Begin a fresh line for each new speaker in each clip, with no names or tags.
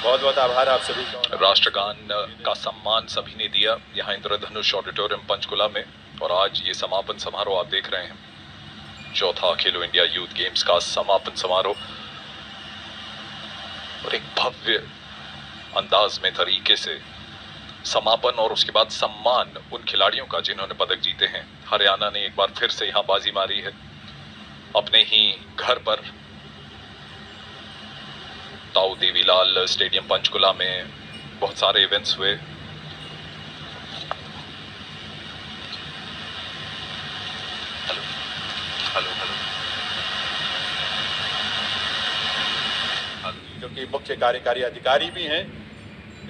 बहुत बहुत आभार आप सभी का।
राष्ट्रगान का सम्मान सभी ने दिया यहाँ इंद्रधनुष ऑडिटोरियम पंचकुला में। और आज ये समापन समारोह आप देख रहे हैं, चौथा खेलो इंडिया यूथ गेम्स का समापन समारोह। और एक भव्य अंदाज में तरीके से समापन और उसके बाद सम्मान उन खिलाड़ियों का जिन्होंने पदक जीते हैं। हरियाणा ने एक बार फिर से यहाँ बाजी मारी है अपने ही घर पर। ताऊ देवीलाल स्टेडियम पंचकुला में बहुत सारे इवेंट्स हुए।
जो कि मुख्य कार्यकारी अधिकारी भी हैं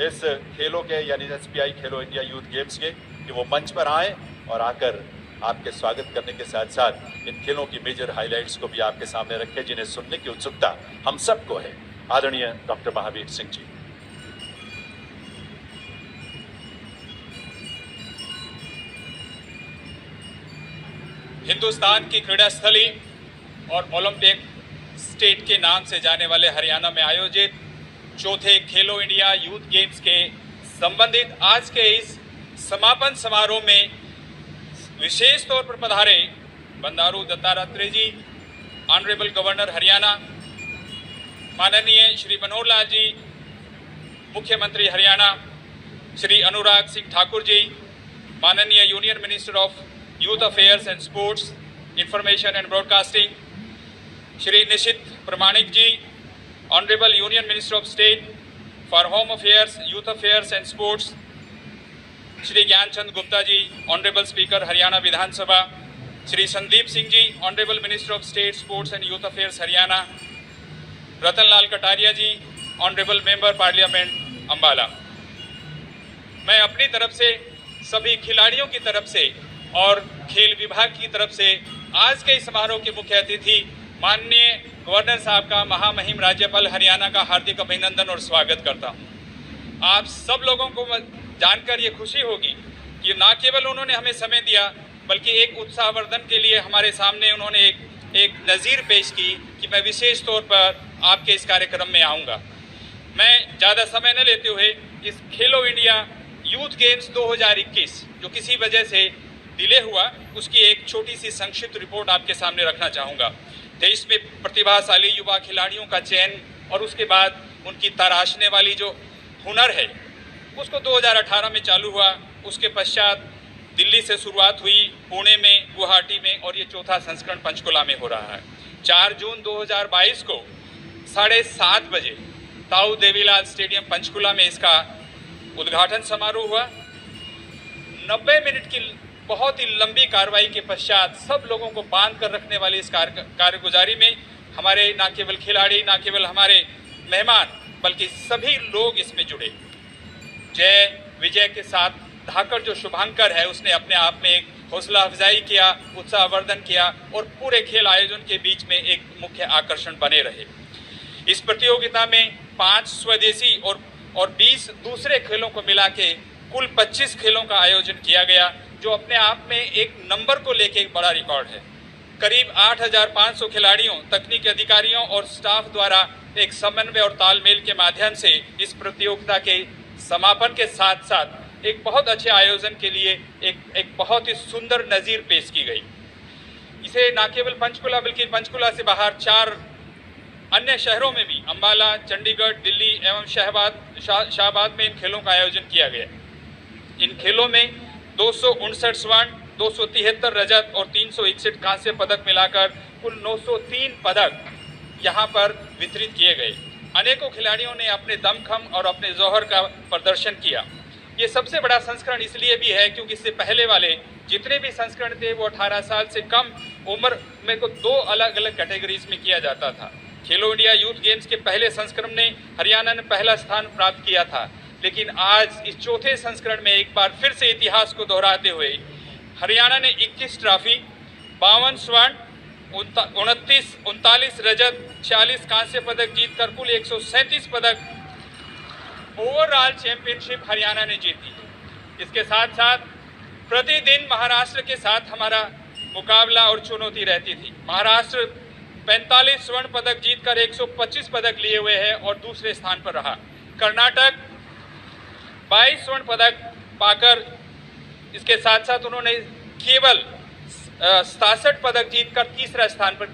इस खेलों के, यानी एसपीआई खेलो इंडिया यूथ गेम्स के, कि वो मंच पर आए और आकर आपके स्वागत करने के साथ साथ इन खेलों की मेजर हाइलाइट्स को भी आपके सामने रखें, जिन्हें सुनने की उत्सुकता हम सबको है। आदरणीय डॉक्टर महावीर सिंह जी।
हिंदुस्तान की क्रीड़ा स्थली और ओलंपिक स्टेट के नाम से जाने वाले हरियाणा में आयोजित चौथे खेलो इंडिया यूथ गेम्स के संबंधित आज के इस समापन समारोह में विशेष तौर पर पधारे बंडारू दत्तात्रेय जी, ऑनरेबल गवर्नर हरियाणा, माननीय श्री मनोहर लाल जी, मुख्यमंत्री हरियाणा श्री अनुराग सिंह ठाकुर जी, माननीय union minister of youth affairs and sports, information and broadcasting Shri Nisith Pramanik ji, honourable union minister of state for home affairs, youth affairs and sports Shri Gyanchand Gupta ji, honourable speaker Haryana Vidhan Sabha, Shri Sandeep Singh ji, honourable minister of state sports and youth affairs Haryana, Ratan Lal Kataria ji, honourable member parliament Ambala. मैं अपनी तरफ से सभी खिलाड़ियों की तरफ से और खेल विभाग की तरफ से आज के इस समारोह के मुख्य अतिथि माननीय गवर्नर साहब का, महामहिम राज्यपाल हरियाणा का हार्दिक अभिनंदन और स्वागत करता हूं। आप सब लोगों को जानकर ये खुशी होगी कि न केवल उन्होंने हमें समय दिया, बल्कि एक उत्साहवर्धन के लिए हमारे सामने उन्होंने एक नज़ीर पेश की कि मैं विशेष तौर पर आपके इस कार्यक्रम में आऊँगा। मैं ज़्यादा समय न लेते हुए इस खेलो इंडिया यूथ गेम्स 2021 जो किसी वजह से डिले हुआ, उसकी एक छोटी सी संक्षिप्त रिपोर्ट आपके सामने रखना चाहूँगा। देश में प्रतिभाशाली युवा खिलाड़ियों का चयन और उसके बाद उनकी तराशने वाली जो हुनर है उसको 2018 में चालू हुआ। उसके पश्चात दिल्ली से शुरुआत हुई, पुणे में, गुवाहाटी में, और ये चौथा संस्करण पंचकुला में हो रहा है। 4 जून 2022 को 7:30 बजे ताऊ देवीलाल स्टेडियम पंचकुला में इसका उद्घाटन समारोह हुआ। 90 मिनट की बहुत ही लंबी कार्रवाई के पश्चात सब लोगों को बांध कर रखने वाली इस कार्यगुजारी में हमारे न केवल खिलाड़ी, न केवल हमारे मेहमान, बल्कि सभी लोग इसमें जुड़े। जय विजय के साथ धाकर जो शुभांकर है उसने अपने आप में एक हौसला अफजाई किया, उत्साहवर्धन किया और पूरे खेल आयोजन के बीच में एक मुख्य आकर्षण बने रहे। इस प्रतियोगिता में 5 स्वदेशी और 20 दूसरे खेलों को मिला के कुल 25 खेलों का आयोजन किया गया, जो अपने आप में एक नंबर को लेके एक बड़ा रिकॉर्ड है। करीब 8,500 खिलाड़ियों, तकनीकी अधिकारियों और स्टाफ द्वारा एक समन्वय और तालमेल के माध्यम से इस प्रतियोगिता के समापन के साथ साथ एक बहुत अच्छे आयोजन के लिए एक बहुत ही सुंदर नज़ीर पेश की गई। इसे न केवल पंचकुला बल्कि पंचकुला से बाहर 4 अन्य शहरों में भी, अम्बाला, चंडीगढ़, दिल्ली एवं शाहबाद में इन खेलों का आयोजन किया गया। इन खेलों में 259 स्वर्ण, 273 रजत और 361 कांस्य पदक मिलाकर कुल 903 पदक यहाँ पर वितरित किए गए। अनेकों खिलाड़ियों ने अपने दमखम और अपने जौहर का प्रदर्शन किया। ये सबसे बड़ा संस्करण इसलिए भी है क्योंकि इससे पहले वाले जितने भी संस्करण थे वो 18 साल से कम उम्र में को 2 अलग अलग कैटेगरीज में किया जाता था। खेलो इंडिया यूथ गेम्स के पहले संस्करण में हरियाणा ने पहला स्थान प्राप्त किया था, लेकिन आज इस चौथे संस्करण में एक बार फिर से इतिहास को दोहराते हुए हरियाणा ने 21 ट्रॉफी, 52 स्वर्ण, 39 रजत, 40 कांस्य पदक जीतकर कुल 137 पदक ओवरऑल चैंपियनशिप हरियाणा ने जीती। इसके साथ साथ प्रतिदिन महाराष्ट्र के साथ हमारा मुकाबला और चुनौती रहती थी। महाराष्ट्र 45 स्वर्ण पदक जीतकर 125 पदक लिए हुए है और दूसरे स्थान पर रहा। कर्नाटक 22 स्वर्ण पदक पाकर इसके साथ साथ उन्होंने केवल 67 पदक जीतकर तीसरा स्थान पर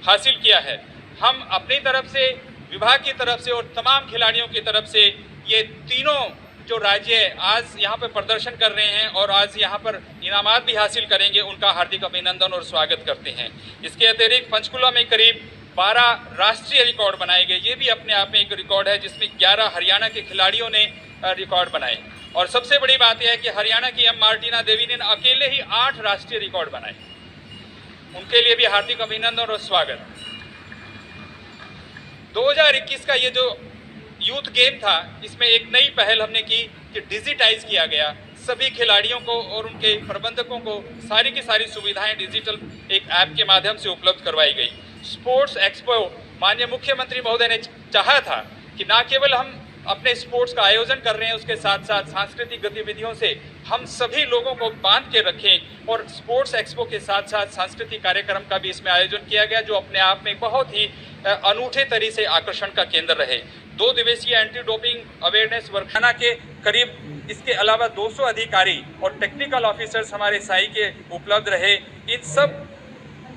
हासिल किया है। हम अपनी तरफ से, विभाग की तरफ से और तमाम खिलाड़ियों की तरफ से ये तीनों जो राज्य आज यहाँ पर प्रदर्शन कर रहे हैं और आज यहाँ पर इनामात भी हासिल करेंगे, उनका हार्दिक अभिनंदन और स्वागत करते हैं। इसके अतिरिक्त पंचकुला में करीब 12 राष्ट्रीय रिकॉर्ड बनाए गए। ये भी अपने आप में एक रिकॉर्ड है, जिसमें 11 हरियाणा के खिलाड़ियों ने रिकॉर्ड बनाए। और सबसे बड़ी बात यह है कि हरियाणा की एम मार्टिना देवी ने अकेले ही 8 राष्ट्रीय रिकॉर्ड बनाए। उनके लिए भी हार्दिक अभिनंदन और स्वागत। 2021 का ये जो यूथ गेम था, इसमें एक नई पहल हमने की कि डिजिटाइज किया गया। सभी खिलाड़ियों को और उनके प्रबंधकों को सारी की सारी सुविधाएं डिजिटल एक ऐप के माध्यम से उपलब्ध करवाई गई। स्पोर्ट्स एक्सपो माननीय मुख्यमंत्री महोदय ने चाहा था कि न केवल हम अपने स्पोर्ट्स का आयोजन कर रहे हैं, उसके साथ साथ सांस्कृतिक गतिविधियों से हम सभी लोगों को बांध के रखें। और स्पोर्ट्स एक्सपो के साथ साथ सांस्कृतिक कार्यक्रम का भी इसमें आयोजन किया गया, जो अपने आप में बहुत ही अनूठे तरीके से आकर्षण का केंद्र रहे। 2 दिवसीय एंटी डोपिंग अवेयरनेस वर्कशाप के करीब इसके अलावा 200 अधिकारी और टेक्निकल ऑफिसर्स हमारे साई के उपलब्ध रहे। इन सब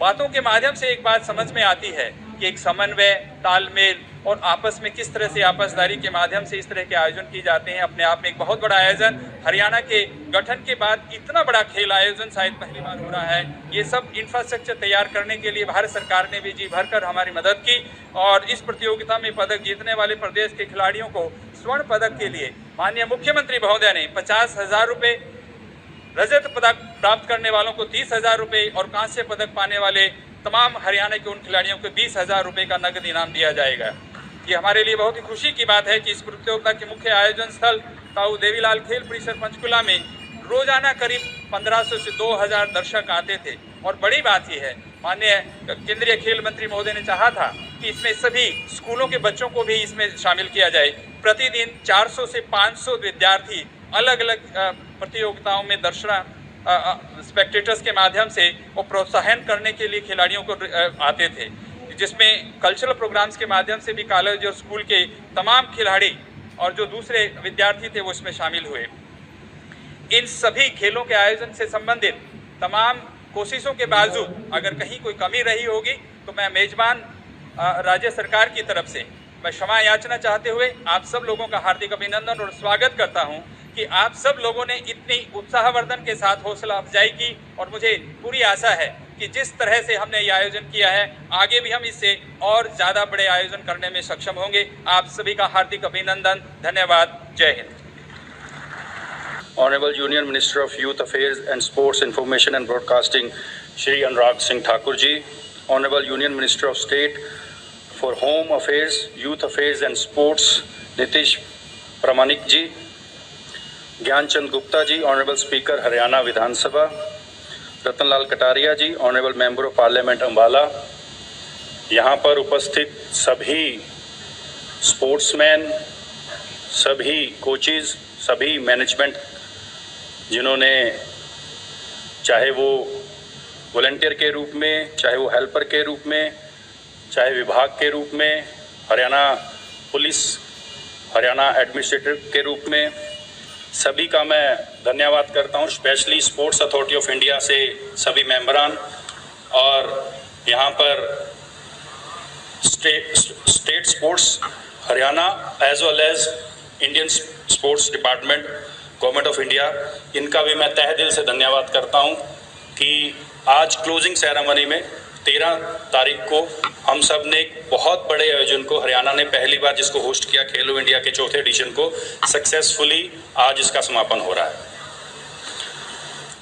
बातों के माध्यम से एक बात समझ में आती है कि एक समन्वय, तालमेल और आपस में किस तरह से आपसदारी के माध्यम से इस तरह के आयोजन किए जाते हैं। अपने आप में एक बहुत बड़ा आयोजन, हरियाणा के गठन के बाद इतना बड़ा खेल आयोजन शायद पहली बार हो रहा है। ये सब इंफ्रास्ट्रक्चर तैयार करने के लिए भारत सरकार ने भी जी भरकर हमारी मदद की और इस प्रतियोगिता में पदक जीतने वाले प्रदेश के खिलाड़ियों को स्वर्ण पदक के लिए माननीय मुख्यमंत्री महोदय ने 50,000 रुपये, रजत पदक प्राप्त करने वालों को 30,000 रुपये और कांस्य पदक पाने वाले तमाम हरियाणा के उन खिलाड़ियों को 20,000 रुपये का नगद इनाम दिया जाएगा। ये हमारे लिए बहुत ही खुशी की बात है कि इस प्रतियोगिता के मुख्य आयोजन स्थल ताऊ देवीलाल खेल परिसर पंचकुला में रोजाना करीब 1500 से 2000 दर्शक आते थे। और बड़ी बात यह है, माननीय केंद्रीय खेल मंत्री महोदय ने चाहा था कि इसमें सभी स्कूलों के बच्चों को भी इसमें शामिल किया जाए। प्रतिदिन 400 से 500 विद्यार्थी अलग अलग प्रतियोगिताओं में स्पेक्टेटर्स के माध्यम से वो प्रोत्साहन करने के लिए खिलाड़ियों को आते थे, जिसमें कल्चरल प्रोग्राम्स के माध्यम से भी कॉलेज और स्कूल के तमाम खिलाड़ी और जो दूसरे विद्यार्थी थे वो इसमें शामिल हुए। इन सभी खेलों के आयोजन से संबंधित तमाम कोशिशों के बावजूद अगर कहीं कोई कमी रही होगी तो मैं मेजबान राज्य सरकार की तरफ से मैं क्षमा याचना चाहते हुए आप सब लोगों का हार्दिक अभिनंदन और स्वागत करता हूं कि आप सब लोगों ने इतनी उत्साहवर्धन के साथ हौसला अफजाई की। और मुझे पूरी आशा है कि जिस तरह से हमने ये आयोजन किया है, आगे भी हम इससे और ज़्यादा बड़े आयोजन करने में सक्षम होंगे। आप सभी का हार्दिक अभिनंदन, धन्यवाद, जय Hind.
Honorable Union Minister of Youth Affairs and Sports Information and Broadcasting, Shri Anurag Singh Thakur ji, Honorable Union Minister of State for Home Affairs, Youth Affairs and Sports, Nitish Pramanik ji, Gyanchand Gupta ji, Honorable Speaker Haryana Vidhan Sabha, Ratanlal Kataria ji, honourable member of parliament Ambala, यहाँ पर उपस्थित सभी sportsman, सभी coaches, सभी management जिन्होंने चाहे वो volunteer के रूप में, चाहे वो हेल्पर के रूप में, चाहे विभाग के रूप में, हरियाणा पुलिस, हरियाणा एडमिनिस्ट्रेटिव के रूप में, सभी का मैं धन्यवाद करता हूँ। Specially sports authority of India से सभी मेंबरान और यहाँ पर state sports Haryana as well as Indian sports department government of India, इनका भी मैं तहे दिल से धन्यवाद करता हूँ कि आज क्लोजिंग सेरेमनी में 13 तारीख को हम सब ने एक बहुत बड़े आयोजन को, हरियाणा ने पहली बार जिसको होस्ट किया, खेलो इंडिया के 4थे एडिशन को सक्सेसफुली आज इसका समापन हो रहा है।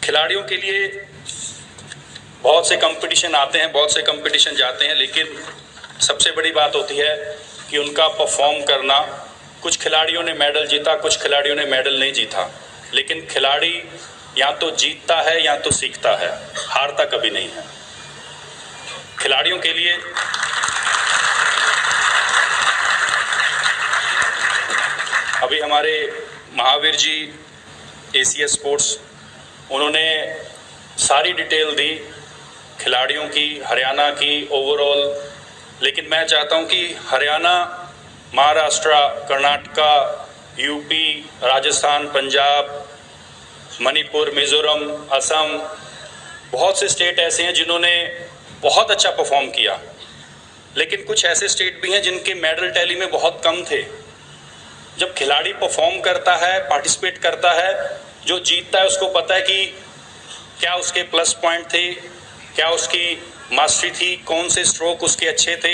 खिलाड़ियों के लिए बहुत से कंपटीशन आते हैं, बहुत से कंपटीशन जाते हैं, लेकिन सबसे बड़ी बात होती है कि उनका परफॉर्म करना। कुछ खिलाड़ियों ने मेडल जीता, कुछ खिलाड़ियों ने मेडल नहीं जीता, लेकिन खिलाड़ी या तो जीतता है या तो सीखता है, हारता कभी नहीं है। खिलाड़ियों के लिए अभी हमारे महावीर जी एसीएस स्पोर्ट्स, उन्होंने सारी डिटेल दी खिलाड़ियों की, हरियाणा की ओवरऑल, लेकिन मैं चाहता हूं कि हरियाणा महाराष्ट्र, कर्नाटका, यूपी, राजस्थान, पंजाब, मणिपुर, मिजोरम, असम, बहुत से स्टेट ऐसे हैं जिन्होंने बहुत अच्छा परफॉर्म किया, लेकिन कुछ ऐसे स्टेट भी हैं जिनके मेडल टैली में बहुत कम थे। जब खिलाड़ी परफॉर्म करता है, पार्टिसिपेट करता है, जो जीतता है उसको पता है कि क्या उसके प्लस पॉइंट थे, क्या उसकी मास्टरी थी, कौन से स्ट्रोक उसके अच्छे थे।